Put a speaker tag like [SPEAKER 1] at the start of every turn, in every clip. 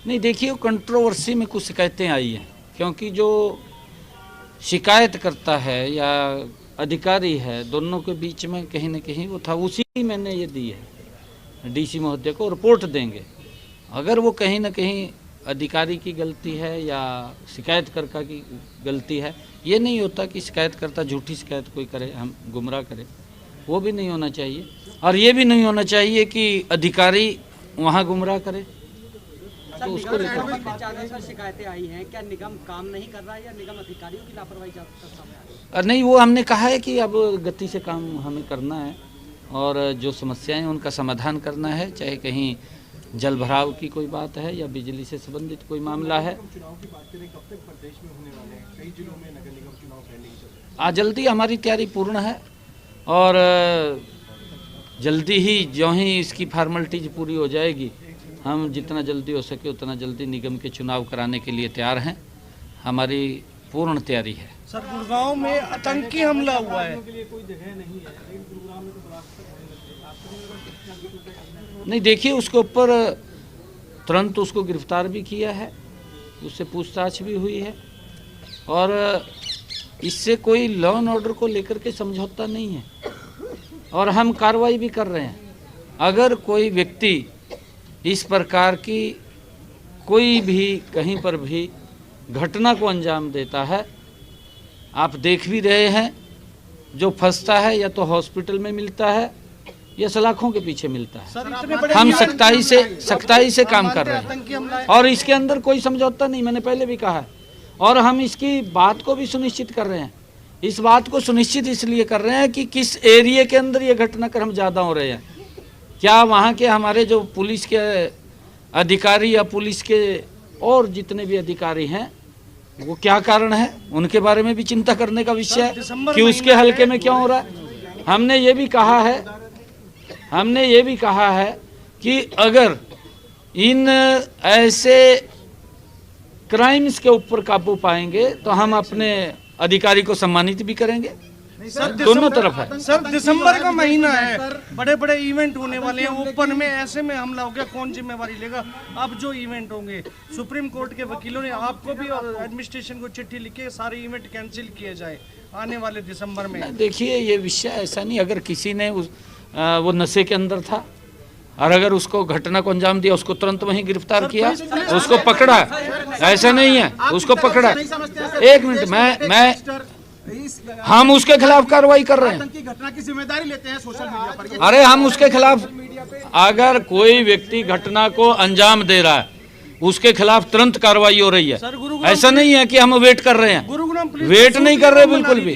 [SPEAKER 1] नहीं देखिए, कंट्रोवर्सी में कुछ शिकायतें आई हैं, क्योंकि जो शिकायत करता है या अधिकारी है, दोनों के बीच में कहीं न कहीं वो था। उसी मैंने ये दी है डीसी महोदय को, रिपोर्ट देंगे। अगर वो कहीं न कहीं अधिकारी की गलती है या शिकायतकर्ता की गलती है, ये नहीं होता कि शिकायतकर्ता झूठी शिकायत कोई करे, हम गुमराह करे, वो भी नहीं होना चाहिए। और ये भी नहीं होना चाहिए कि अधिकारी वहाँ गुमराह करे। तो उसको
[SPEAKER 2] लेकर शिकायतें आई हैं, क्या निगम काम नहीं कर रहा है या निगम अधिकारियों की लापरवाही सामने आ रही है?
[SPEAKER 1] नहीं, वो हमने कहा है कि अब गति से काम हमें करना है और जो समस्याएं उनका समाधान करना है, चाहे कहीं जल भराव की कोई बात है या बिजली से संबंधित कोई मामला है।
[SPEAKER 3] चुनाव की बात करें, कब तक प्रदेश में होने वाले हैं? कई जिलों में नगर निगम चुनाव पहले ही चल रहे हैं।
[SPEAKER 1] जल्दी हमारी तैयारी पूर्ण है और जल्दी ही जो ही इसकी फॉर्मेलिटीज पूरी हो जाएगी, हम जितना जल्दी हो सके उतना जल्दी निगम के चुनाव कराने के लिए तैयार हैं। हमारी पूर्ण तैयारी है।
[SPEAKER 4] सर, गुड़गांव में आतंकी हमला हुआ है।
[SPEAKER 1] नहीं देखिए, उसके ऊपर तुरंत उसको गिरफ्तार भी किया है, उससे पूछताछ भी हुई है और इससे कोई लॉ एंड ऑर्डर को लेकर के समझौता नहीं है और हम कार्रवाई भी कर रहे हैं। अगर कोई व्यक्ति इस प्रकार की कोई भी कहीं पर भी घटना को अंजाम देता है, आप देख भी रहे हैं, जो फंसता है या तो हॉस्पिटल में मिलता है या सलाखों के पीछे मिलता है। हम सख्ताई से काम कर रहे हैं और इसके अंदर कोई समझौता नहीं, मैंने पहले भी कहा है। और हम इसकी बात को भी सुनिश्चित कर रहे हैं। इस बात को सुनिश्चित इसलिए कर रहे हैं कि किस एरिया के अंदर ये घटनाक्रम ज़्यादा हो रहे हैं, क्या वहाँ के हमारे जो पुलिस के अधिकारी या पुलिस के और जितने भी अधिकारी हैं वो क्या कारण है, उनके बारे में भी चिंता करने का विषय है कि उसके हल्के में क्यों हो रहा है। हमने ये भी कहा है कि अगर इन ऐसे क्राइम्स के ऊपर काबू पाएंगे तो हम अपने अधिकारी को सम्मानित भी करेंगे।
[SPEAKER 4] सर,
[SPEAKER 1] दोनों तरफ है।
[SPEAKER 4] सर, दिसंबर का महीना है, बड़े बड़े इवेंट होने वाले हैं, ओपन में ऐसे में हमला हो गया, कौन जिम्मेवारी लेगा? अब जो इवेंट होंगे, सुप्रीम कोर्ट के वकीलों ने आपको भी और एडमिनिस्ट्रेशन को चिट्ठी लिखी, सारे इवेंट कैंसिल किए जाए आने वाले दिसंबर में।
[SPEAKER 1] देखिए, ये विषय ऐसा नहीं, अगर किसी ने वो नशे के अंदर था और अगर उसको घटना को अंजाम दिया, उसको तुरंत वहीं गिरफ्तार किया, उसको पकड़ा, ऐसा नहीं है, उसको पकड़ा। एक मिनट, हम उसके खिलाफ कार्रवाई कर रहे हैं।
[SPEAKER 3] घटना की जिम्मेदारी लेते हैं सोशल मीडिया पर।
[SPEAKER 1] अरे हम उसके खिलाफ, अगर कोई व्यक्ति घटना को अंजाम दे रहा है उसके खिलाफ तुरंत कार्रवाई हो रही है। ऐसा नहीं है कि हम वेट कर रहे हैं, वेट नहीं कर रहे बिल्कुल भी।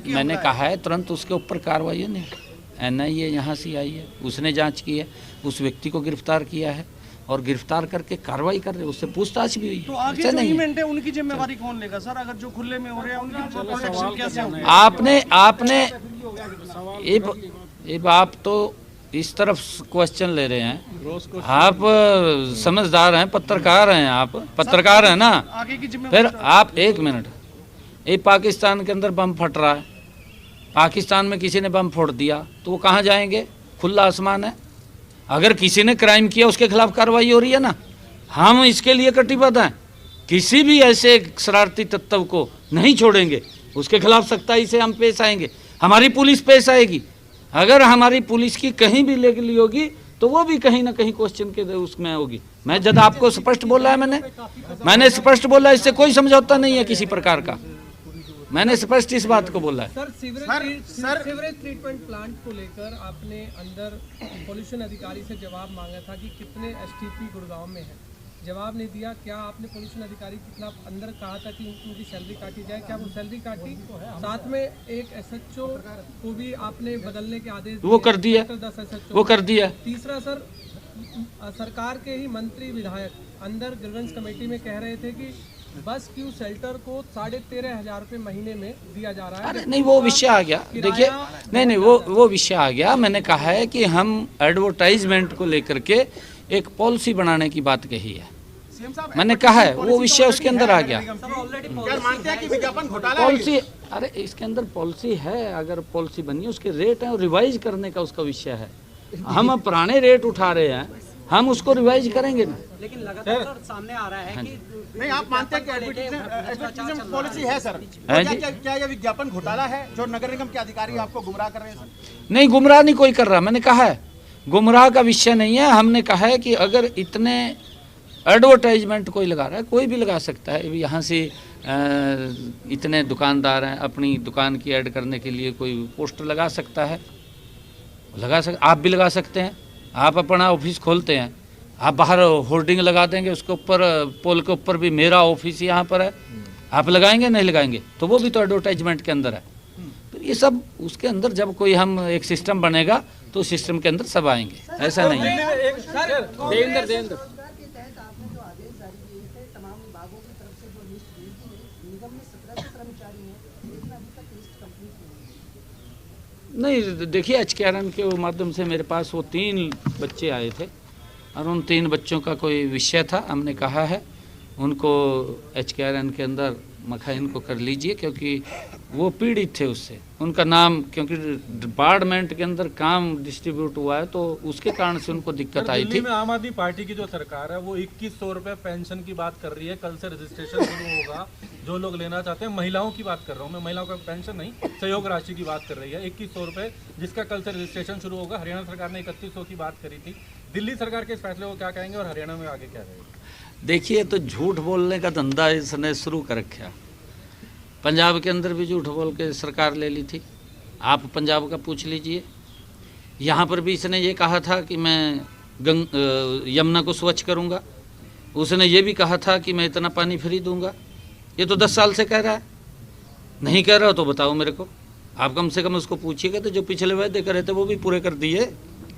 [SPEAKER 1] मैंने कहा है तुरंत उसके ऊपर कार्रवाई नहीं। NIA यहाँ से आई है, उसने जांच की है, उस व्यक्ति को गिरफ्तार किया है और गिरफ्तार करके कार्रवाई कर रहे हैं, उससे पूछताछ भी हुई है।
[SPEAKER 4] तो आगे जो इवेंट है उनकी जिम्मेवारी कौन लेगा सर? अगर जो खुले में हो रहे हैं उनकी प्रोटेक्शन कैसे होगी?
[SPEAKER 1] आप तो इस तरफ क्वेश्चन ले रहे हैं, आप समझदार हैं, पत्रकार हैं, आप पत्रकार हैं ना।
[SPEAKER 4] आगे की जिम्मेवारी
[SPEAKER 1] फिर आप एक मिनट, ये पाकिस्तान के अंदर बम फट रहा है, पाकिस्तान में किसी ने बम फोड़ दिया तो वो कहाँ जाएंगे? खुला आसमान है। अगर किसी ने क्राइम किया उसके खिलाफ कार्रवाई हो रही है ना, हम इसके लिए कटिबद्ध हैं। किसी भी ऐसे शरारती तत्व को नहीं छोड़ेंगे, उसके खिलाफ सख्ताई से हम पेश आएंगे, हमारी पुलिस पेश आएगी। अगर हमारी पुलिस की कहीं भी लेगली होगी तो वो भी कहीं ना कहीं क्वेश्चन के उसमें होगी। मैं जब आपको स्पष्ट बोला है, मैंने स्पष्ट बोला, इससे कोई समझौता नहीं है किसी प्रकार का, मैंने स्पष्ट इस बात को बोला है।
[SPEAKER 5] सर, सीवरेज ट्रीटमेंट प्लांट को लेकर आपने अंदर पोल्यूशन अधिकारी से जवाब मांगा था कि कितने STP गुड़गांव में है, जवाब नहीं दिया। क्या आपने पोल्यूशन अधिकारी के खिलाफ अंदर कहा था कि उनकी सैलरी काटी जाए? क्या वो सैलरी काटी? साथ में एक SHO को भी आपने बदलने के आदेश
[SPEAKER 1] वो कर दिया, वो कर दिया।
[SPEAKER 5] तीसरा सर, सरकार के ही मंत्री विधायक अंदर ग्रीवेंस कमेटी में कह रहे थे कि बस क्यू शेल्टर को 13,500 रुपये महीने में दिया जा रहा है।
[SPEAKER 1] अरे नहीं, वो विषय आ गया। देखिए, नहीं, वो विषय आ गया। मैंने कहा है कि हम एडवर्टाइजमेंट को लेकर के एक पॉलिसी बनाने की बात कही है, मैंने कहा है, वो विषय उसके अंदर आ गया। पॉलिसी, अरे इसके अंदर पॉलिसी है, अगर पॉलिसी बनी है उसके रेट है और रिवाइज करने का उसका विषय है। हम पुराने रेट उठा रहे हैं हम उसको रिवाइज करेंगे ना।
[SPEAKER 2] लेकिन लगातार सर सामने आ रहा है कि
[SPEAKER 3] नहीं, आप मानते हैं कि एडवर्टाइजमेंट पॉलिसी है सर?
[SPEAKER 1] है
[SPEAKER 3] क्या
[SPEAKER 1] जी।
[SPEAKER 3] क्या ये विज्ञापन घोटाला है जो नगर निगम के अधिकारी आपको गुमराह कर रहे हैं सर?
[SPEAKER 1] नहीं, गुमराह नहीं कोई कर रहा। मैंने कहा है गुमराह का विषय नहीं है। हमने कहा है कि अगर इतने एडवर्टाइजमेंट कोई लगा रहा है, कोई भी लगा सकता है। यहाँ से इतने दुकानदार हैं, अपनी दुकान की ऐड करने के लिए कोई पोस्टर लगा सकता है, आप भी लगा सकते हैं। आप अपना ऑफिस खोलते हैं, आप बाहर होर्डिंग लगा देंगे, उसके ऊपर पोल के ऊपर भी मेरा ऑफिस यहाँ पर है, आप लगाएंगे नहीं लगाएंगे? तो वो भी तो एडवर्टाइजमेंट के अंदर है। तो ये सब उसके अंदर जब कोई हम एक सिस्टम बनेगा तो सिस्टम के अंदर सब आएंगे, ऐसा नहीं है।
[SPEAKER 6] देवेंद्र के तहत आपने जो आदेश जारी किए थे तमाम विभागों की तरफ से जो लिस्ट दी थी, निगम में 17 कर्मचारी हैं, लेकिन अभी तक लिस्ट कंप्लीट
[SPEAKER 1] नहीं, देखिए एचकेआरएन के माध्यम से मेरे पास वो 3 बच्चे आए थे और उन 3 बच्चों का कोई विषय था। हमने कहा है उनको एचकेआरएन के अंदर मखाइन को कर लीजिए, क्योंकि वो पीड़ित थे उससे। उनका नाम, क्योंकि डिपार्टमेंट के अंदर काम डिस्ट्रीब्यूट हुआ है तो उसके कारण से उनको दिक्कत आई थी।
[SPEAKER 7] दिल्ली में आम आदमी पार्टी की जो सरकार है वो 2100 रुपए पेंशन की बात कर रही है। कल से रजिस्ट्रेशन शुरू होगा, जो लोग लेना चाहते हैं। महिलाओं की बात कर रहा हूँ मैं, महिलाओं का पेंशन नहीं, सहयोग राशि की बात कर रही है। 2100 रुपए जिसका कल से रजिस्ट्रेशन शुरू होगा। हरियाणा सरकार ने 3100 की बात करी थी। दिल्ली सरकार के इस फैसले को क्या कहेंगे और हरियाणा में आगे क्या रहेगा?
[SPEAKER 1] देखिए, तो झूठ बोलने का धंधा इसने शुरू कर रखा। पंजाब के अंदर भी झूठ बोल के सरकार ले ली थी, आप पंजाब का पूछ लीजिए। यहाँ पर भी इसने ये कहा था कि मैं यमुना को स्वच्छ करूँगा, उसने ये भी कहा था कि मैं इतना पानी फ्री दूंगा। ये तो 10 साल से कह रहा है। नहीं कह रहा हो तो बताओ मेरे को, आप कम से कम उसको पूछिएगा। तो जो पिछले वायदे करे थे वो भी पूरे कर दिए,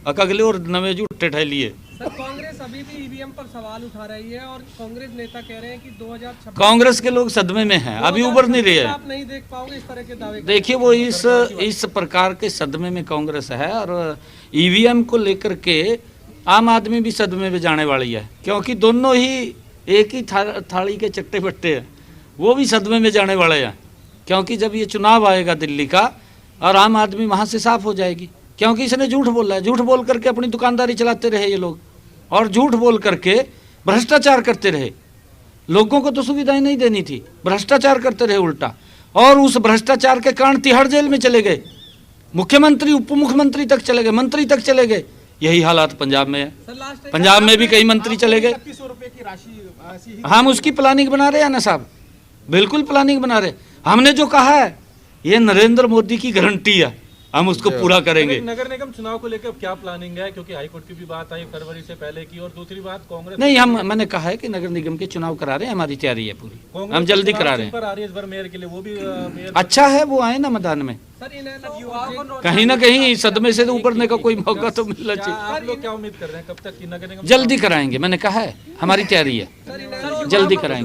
[SPEAKER 1] अगले और नवे झूठे ठह लिए।
[SPEAKER 5] सर कांग्रेस अभी भी ईवीएम पर सवाल उठा रही है और कांग्रेस नेता कह रहे हैं कि 2026
[SPEAKER 1] कांग्रेस के लोग सदमे में हैं, अभी उबर नहीं रहे हैं।
[SPEAKER 5] आप नहीं देख पाओगे इस तरह के दावे।
[SPEAKER 1] देखिए, वो इस प्रकार के सदमे में कांग्रेस है और ईवीएम को लेकर के आम आदमी भी सदमे में जाने वाली है, क्योंकि दोनों ही एक ही थाली के चट्टे बट्टे हैं। वो भी सदमे में जाने वाले हैं, क्योंकि जब ये चुनाव आएगा दिल्ली का और आम आदमी वहाँ से साफ हो जाएगी। क्योंकि इसने झूठ बोला है, झूठ बोल करके अपनी दुकानदारी चलाते रहे ये लोग, और झूठ बोल करके भ्रष्टाचार करते रहे। लोगों को तो सुविधाएं नहीं देनी थी, भ्रष्टाचार करते रहे उल्टा, और उस भ्रष्टाचार के कारण तिहाड़ जेल में चले गए। मुख्यमंत्री, उप मुख्यमंत्री तक चले गए, मंत्री तक चले गए। यही हालात पंजाब में है। पंजाब में भी कई मंत्री चले गए।
[SPEAKER 3] 3100 रुपए की राशि
[SPEAKER 1] हम उसकी प्लानिंग बना रहे हैं ना साहब, बिल्कुल प्लानिंग बना रहे। हमने जो कहा है ये नरेंद्र मोदी की गारंटी है, हम उसको पूरा करेंगे।
[SPEAKER 7] नगर निगम चुनाव को लेकर क्या प्लानिंग है? क्योंकि हाईकोर्ट की भी बात आई फरवरी से पहले की, और दूसरी बात कांग्रेस
[SPEAKER 1] नहीं, मैंने कहा है कि नगर निगम के चुनाव करा रहे हैं, हमारी तैयारी है पूरी, हम जल्दी करा रहे हैं।
[SPEAKER 7] पर आ रही है इस बार मेयर के लिए, वो भी मेयर
[SPEAKER 1] अच्छा है वो आए ना मैदान में।
[SPEAKER 5] सर युवाओं को
[SPEAKER 1] कहीं ना कहीं सदमे से उबरने का कोई मौका तो मिलना चाहिए।
[SPEAKER 7] आप लोग क्या उम्मीद कर रहे हैं, कब तक की नगर निगम
[SPEAKER 1] जल्दी कराएंगे, मैंने कहा है हमारी तैयारी है, जल्दी कराएंगे।